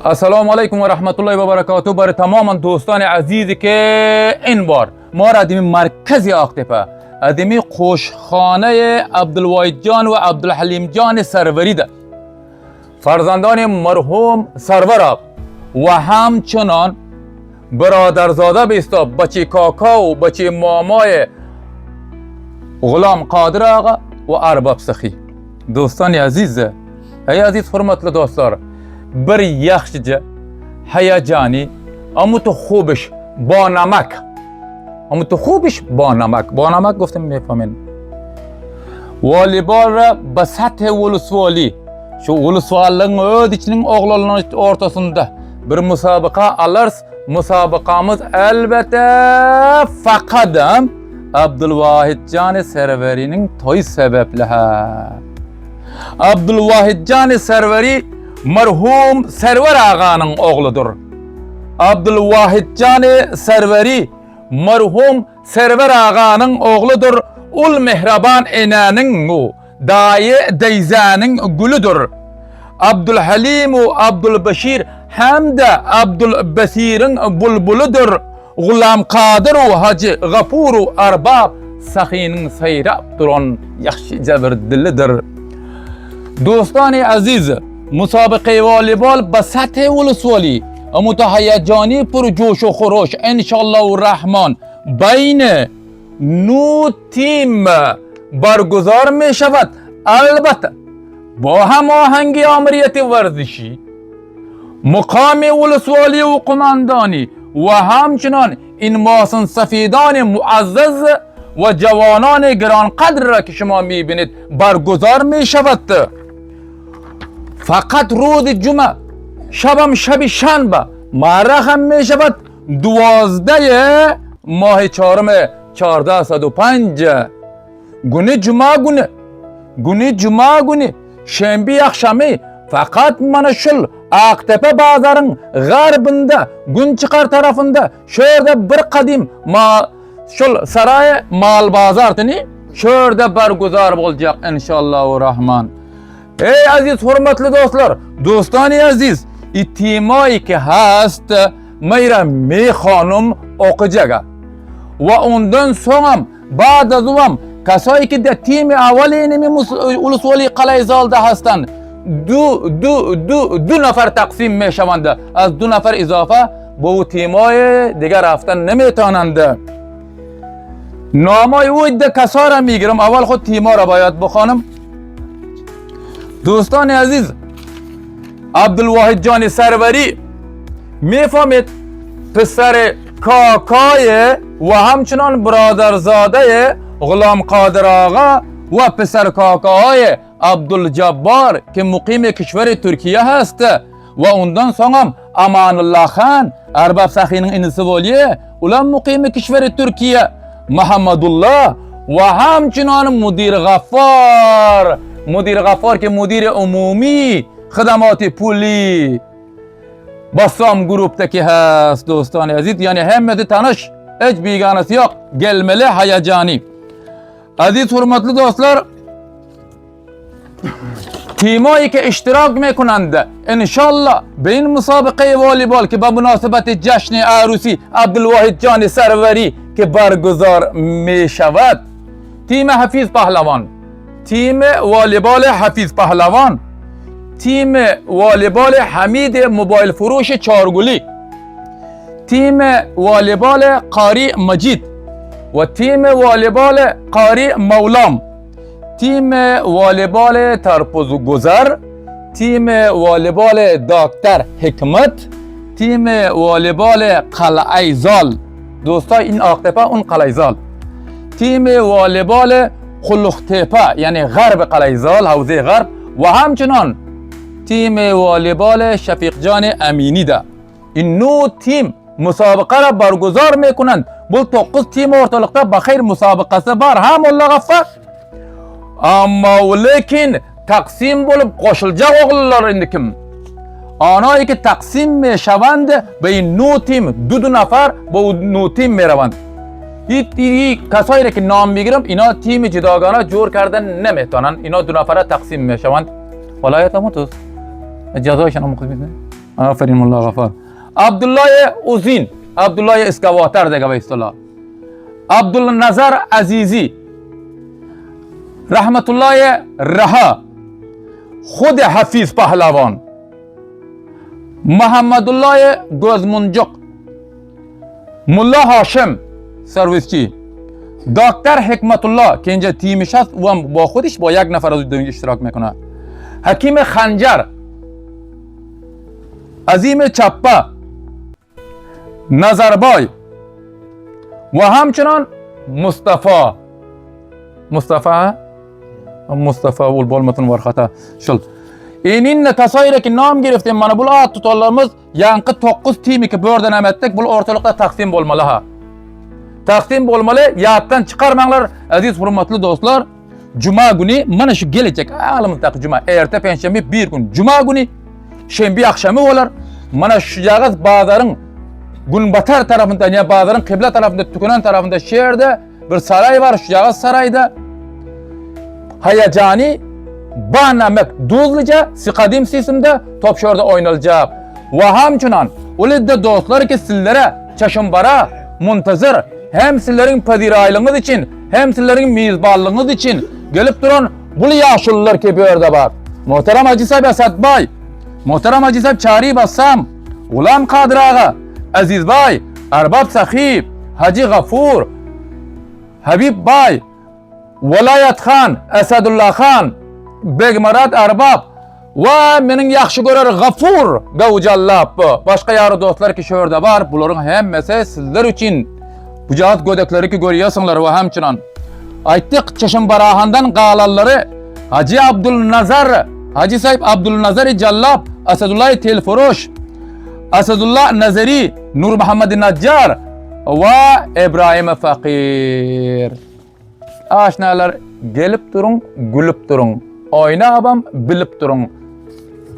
السلام علیکم و رحمت الله و برکاته بر تمام دوستان عزیزی که این بار ما را ادمی مرکز آقتپه ادمی قوشخانه عبدالواحد جان و عبدالحلیم جان سروری ده فرزندان مرحوم سرور آق و همچنان برادرزاده بیستا بچه کاکا و بچه مامای غلام قادر آقا و ارباب سخی. دوستان عزیز ای عزیز حرمتlı dostlar bir yaxşıca هیجانی اما تو خوبش با نمک با نمک گفتم میفهمین والیبال را به سطح ولسوالی şu ولسوالının ödüçünün oğlanların ortasında bir müsabaka alırız. Müsabakamız elbette fakadım Abdülvahid Can Serveri'nin toy sebeple ha. Abdülvahid Can Serveri merhum Server Ağa'nın oğludur. Abdülvahid Can Serveri merhum Server Ağa'nın oğludur. Ul mehraban enenin o dayı deyzenin gülüdür. Abdülhalim ve Abdülbeşir hem de Abdülbesir'in bulbuludur. Gulam Kadir ve Hacı Gafur ve Arbab Sahi'nin seyrap duran yaxşıca bir dilidir. Dostani aziz, مسابقه والیبال به سطح ولسوالی متهیجانی پر جوش و خروش انشالله الرحمن بین 9 تیم برگزار می شود. البته با هماهنگی آمریت ورزشی مقام ولسوالی و قماندانی و همچنان این ماسن سفیدان معزز و جوانان گرانقدر را که شما می بینید برگزار می شود. فقط روز جمعه شب شنبه معرخ هم می شود 12 ماه چهارم 1405 گونه جمعه شنبه akşamı fakat manşul Aktepe bazarın garbında Günçıkar tarafında şöyle bir kadim saray mal bazartını şöyle berguzar olacak inşallahurrahman. Ey aziz hürmetli dostlar, dostani aziz, itimayı ki hast meyra mi hanım okuyacak ve ondan sonra بعد از اون کسایی که در تیم اولی نمی ولسوالی قلعه زالده هستند دو نفر تقسیم می شوند. از 2 نفر اضافه به او تیمای دیگر رفتن نمیتونند. نامای او عده کسا را میگیرم. اول خود تیما را باید بخوانم. دوستان عزیز، عبدالواحد جان سروری میفهمید پسر کاکای و همچنان برادرزاده غلام قادر آقا و پسر کاکاهای عبدالجبار که مقیم کشور ترکیه هست و اونdan sonra امان الله خان ارباب سخی'nin inisi voliye ulan مقیم کشور ترکیه محمد الله و همچنان مدیر غفار که مدیر عمومی خدمات پولی باسام گروپتaki هست. دوستان عزیز یعنی همه tanış hiç بیگانesi yok, gelmeli heyecani. Aziz hürmetli dostlar, تیمایی که اشتراک میکنند انشالله به این مسابقه والیبال که به مناسبت جشن عروسی عبدالواحد جان سروری که برگزار میشود، تیم حفیظ پهلوان، تیم والیبال حفیظ پهلوان، تیم والیبال حمید موبایل فروش چارگولی، تیم والیبال قاری مجید و تیم والیبال قاری مولام، تیم والیبال ترپوزگذر، تیم والیبال دکتر حکمت، تیم والیبال قلعه زال. دوستا این آقتپه اون قلعه زال. تیم والیبال خلوختپه یعنی غرب قلعه زال، حوزه غرب و همچنان تیم والیبال شفیق جان امینی ده. این 9 تیم مسابقه را برگزار میکنند. bu 9 تیم ortalıkta بخیر مسابقası var. Hamdülillah gaffar. Ama lekin taksim bulup koşulacak oğullar indi kim? Anayı ki taksim میشوند به این 9 تیم 2 نفر به 9 تیم میروند. این کسایی که نام میگیرم اینا تیم جداگانه جور کردن نمیتونن. اینا 2 نفره تقسیم میشوند. ولایت متوس Jazo şana mı kızdı? Aferin Mullah Gafar. Abdullah Uzin, Abdullah Eskavatar dega baystola. Abdullah Nazar Azizi, Rahmetullah Raha, Khud Hafiz Pahlavan, Muhammedullah Gözmunjuk, Mullah Hashim servisçi, Doktor Hikmetullah kenja timişas ve با خودش با یک نفر از اشتراک میکنه. حکیم خنجر، عظیم چپا، نظربای و همچنان مصطفی والبالمتون ورخطه شل. اینین تصایره که نام گرفتیم mana bul at tutarlarımız yankı 9 timi ki börden emettik bul ortalıkta taksim bolmalı ha. Taksim bolmalı, yattan çıkarmanlar aziz hurmatlı dostlar. Cuma günü mana şu gelecek alımızdaki cuma erte penşembe bir gün cuma günü şembe akşamı olar. Mana şu yağız bazarın Günbatar tarafında ya bazarın kıbla tarafında Tükünen tarafında şehirde bir saray var şu yağız sarayda. Hayacani Banamek Duzluca Sikadim sisimde top şurada oynalacak. Ve hamçınan ulidde dostlar ki sizlere çaşımbara muntazır hem sizlerin pediraylığınız için hem sizlerin mizballığınız için gelip duran bu yaşlılar ki bir yerde var. Muhterem Hacı Sahib Esad Bay, Muhterem Hacı Sahib Çari Bassam, Ulam Kadir Ağa, Aziz Bay, Arbab Sahib, Hacı Gafur, Habib Bay, Velayat Khan, Esadullah Khan, Begmarat Arbab ve menin yaxşı görer Gafur Gavcallap. Başka yarı dostlar ki şurada var. Bunların hemmesi sizler için bu cihat gödekleri ki görüyorsunlar ve hemçinan. Ayttık Çeşim Barahan'dan qalalları Hacı Abdülnazar, Hacı Sahib Abdülnazar Callap, Asadullah Telfuruş, Asadullah Nazari, Nur Muhammed Najjar ve İbrahim Fakir. Aşnalar gelip durun, gülüp durun. Oyna abam bilip durun.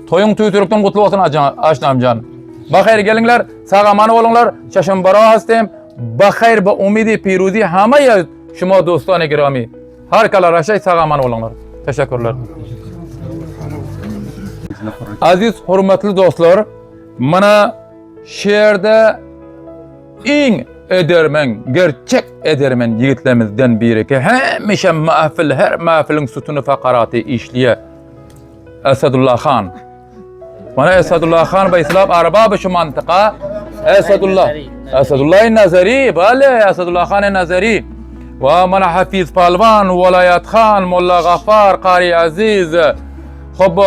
Toyun tüytürükten kutlu olsun aşnamcan. Bakayır gelinler, sağamanı olunlar, Çeşim Baraha hastayım. Bakayır bu umidi piruzi hamaya şuma dostane girami. Harikalar aşağı sağamanı olunlar. Teşekkürler. Aziz hürmetli dostlar, mana şehirde en edermen, gerçek edermen yigitlerimizden biri ki hemişe mahfil, her mahfilin sütunu fakaratı işliye Esadullah Khan. Mana Esadullah Khan ve İslam arbabı şu mantıqa Esadullah Nazari, bale Esadullah Khan Nazari ve mana Hafiz Palvan, Velayat Khan, Mullah Gafar, Qari Aziz, Khub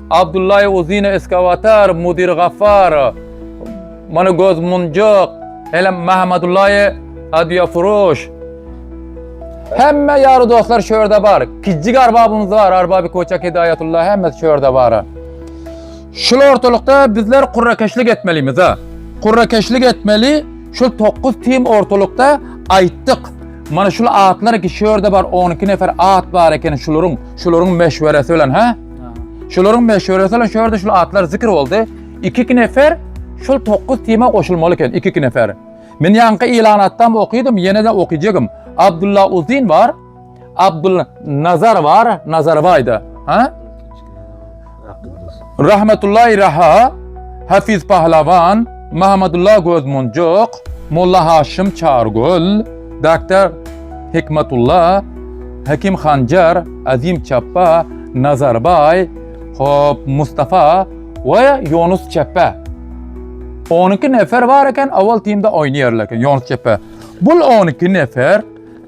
Abdullah Uzin Eskavatar, Mudir Gafar, mana Gözmunjuk, Elem Muhammedullah Adiya Furuş. Hemme yarı dostlar şurada var. Kiccik arbabımız var. Arbabı Koçak Hidayetullah hemmesi şurada var. Şu ortalıkta bizler kurrakeşlik etmeliyimiz ha. Kurrakeşlik etmeli. Şu 9 tim ortalıkta ayttık. Mana şu atlar ki şurada var 12 nefer at var eken şuların meşveresi bilen ha. Şuların meşveresi bilen şurada şu atlar zikir oldu. 2 nefer şu 9 time koşulmalı eken 2 nefer. Men yankı ilanattan okuyordum, yine de okuyacağım. Abdullah Uzin var, Abdullah Nazar var, Nazarbay'da. Ha? Rahmetullah Raha, Hafiz Pahlavan, Muhammedullah Gözmunjuk, Mullah Hashim Çargul, Doktor Hikmetullah, Hakim Khanjar, Azim Çappa, Nazarbay, Mustafa ve Yunus Çappa. 12 nefer var eken avval timde oynayarlar eken Yunus Çappa. Bu 12 nefer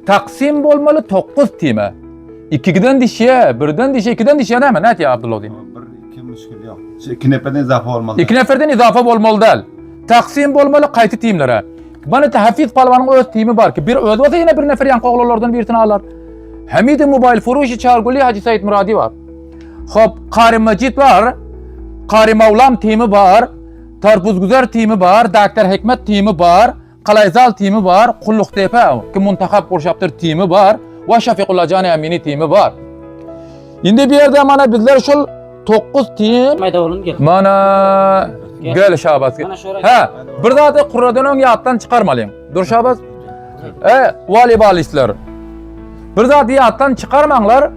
taksim bolmalı 9 time. 2'den dişiye, 1'den dişiye, 2'den dişiye değil mi? Ne diyor Abdullah Din? 1-2 müşkil yok. 2 neferden izafe olmalı. 2 neferden izafe bolmalı değil. Taksim bolmalı qaytı timlere. Bana Hafiz Palvan'ın öz timi var ki bir öz olsa yine bir nefer yankı oğullardan birini alır. Hamid Mobil Furuşi Çarguli Hacı Said Muradi var. Hop Qari Macid var. Qari Mavlam timi var. Tarpuzguzar timi var. Doktor Hikmet timi var. Qalayzal timi var. Qulluqtepe ki muntaxab Qurşaptır timi var. Ve Şafiqullah Cani Amini timi var. Şimdi bir yerde mana bizler şu 9 tim mana gel Şahbaz. Ha, bir zati Qurradan öň yattan çıkarmalıyım. Dur Şahbaz. Voleybolistler. Bir zati yattan çıkarmanglar.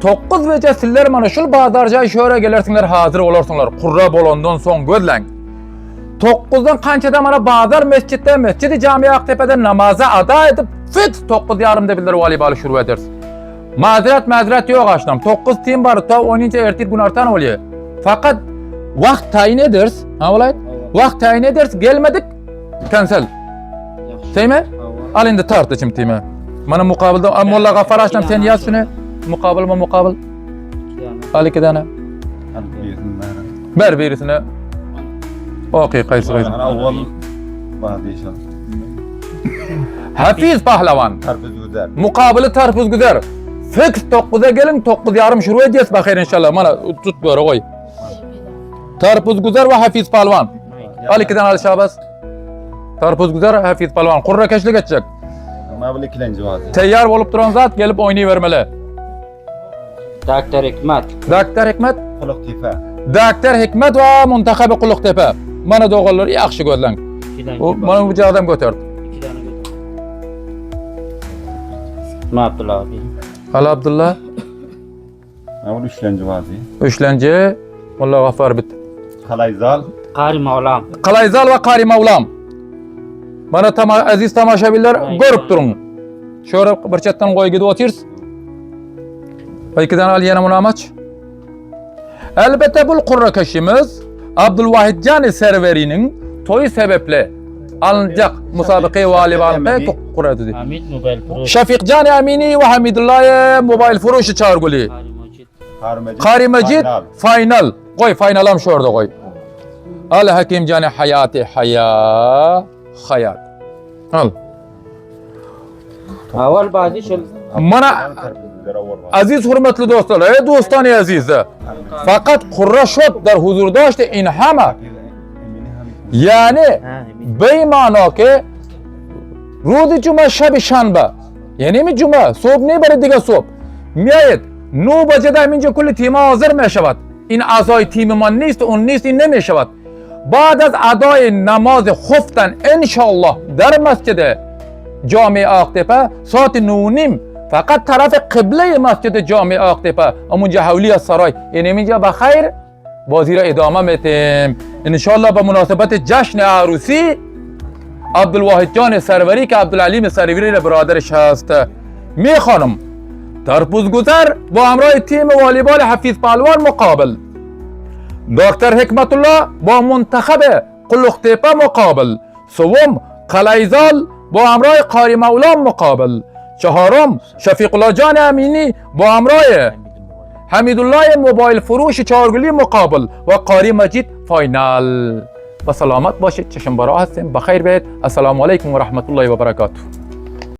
9 gece sizler mana şul bazarja şöyle gelersingler, hazır olarsınlar. Qurra bolandan soň gözleň. 9'dan kançada mana bazar mescidde, Mescid-i Cami Aktepe'de namaza ada edip fit 9:30'da bilir voleyboly şuru ederiz. Mazeret yok aşnam. 9 tim bar ta 10-njy ertir gün artan bolýar. Fakat wagt tayin ederiz. Ha bolayt? Wagt tayin ederiz, gelmedik. Cancel. Teyme? Al indi tartışım teyme. Mana mukabilde Molla Gafar aşnam sen yaz şunu. Mukabil. Al 2 tane. Ber birisine. Okey, qaysi. Ana avval bana deyişim. Hafiz Pahlavan. Tarpız güzel. Mukabili tarpuz güzel. Fix 9'a gelin, 9:30 şuru edeceğiz bakayır inşallah. Mana tut böyle koy. Tarpuz güzel ve Hafiz Pahlavan. Al 2 tane al Şahbaz. Tarpuz güzel, Hafiz Pahlavan. Qurra keşlik edecek. Ama böyle ikinci vazi. Teyyar olup duran zat gelip oynayıvermeli. Doktor Hikmet. Doktor Hikmet. Kulak tifa. Doktor Hikmet ve Muntaxabi Quluqtepe. Mana doğallar yaxshi gözlen. Mana bu adam götürdü. 2 tane götür. İsmi Abdullah abi. Hala Abdullah. Ama bu üçüncü vazi. Üçlenci. Molla Gafar bit. Kalayzal. Qari Mavlam. Qalayzal ve Qari Mavlam. Mana aziz tamaşabiler görüp durun. Şöyle bir chattan koy gidip oturuz. Aykidan al yana munamaç. Elbette bu Qurra keşimiz Abdülvahid Serveri'nin toyu sebeple alınacak musabıkayı voleybolda Qurra dedi. Hamid Mobile Pro. Şafik Can Amini ve Hamidullah Mobile Furuş çağırguli. Qari Majid final. Koy finalam şu orada koy. Al Hakim Can Hayati hayat. Al. Avval bazı şol. Mana aziz hürmetli dostlar, ey dostani aziz. Fakat Qurra şot der huzurda işte inhama. Yani beymana ki Rudi Cuma şabi şanba. Yani mi Cuma? Sob ne bari diga sob. Miyayet. Nu bacada mince kulli tima hazır meşavat. In azay timi man nist, on nist in nemeşavat. بعد از ادای نماز خفتن انشالله در مسجد جامع آقتپه ساعت 9:30 فقط طرف قبله مسجد جامع آقتپه اونجا حولی سرای یعنی اینجا بخیر بازی را ادامه میتیم انشالله به مناسبت جشن عروسی عبدالواحد جان سروری که عبدالعلیم سروری را برادرش هست میخوانم ترپوز گذر با همراه تیم والیبال حفیظ پهلوان مقابل دکتر حکمت الله با منتخب قلقتیپه مقابل سوم قلعیزال با همراه قاری مولان مقابل چهارم شفیق الله جان امینی با همراه حمیدالله موبایل فروش چهارگلی مقابل و قاری مجید فاینال و سلامت باشید چشم برا هستیم بخیر بید السلام علیکم و رحمت الله و برکاته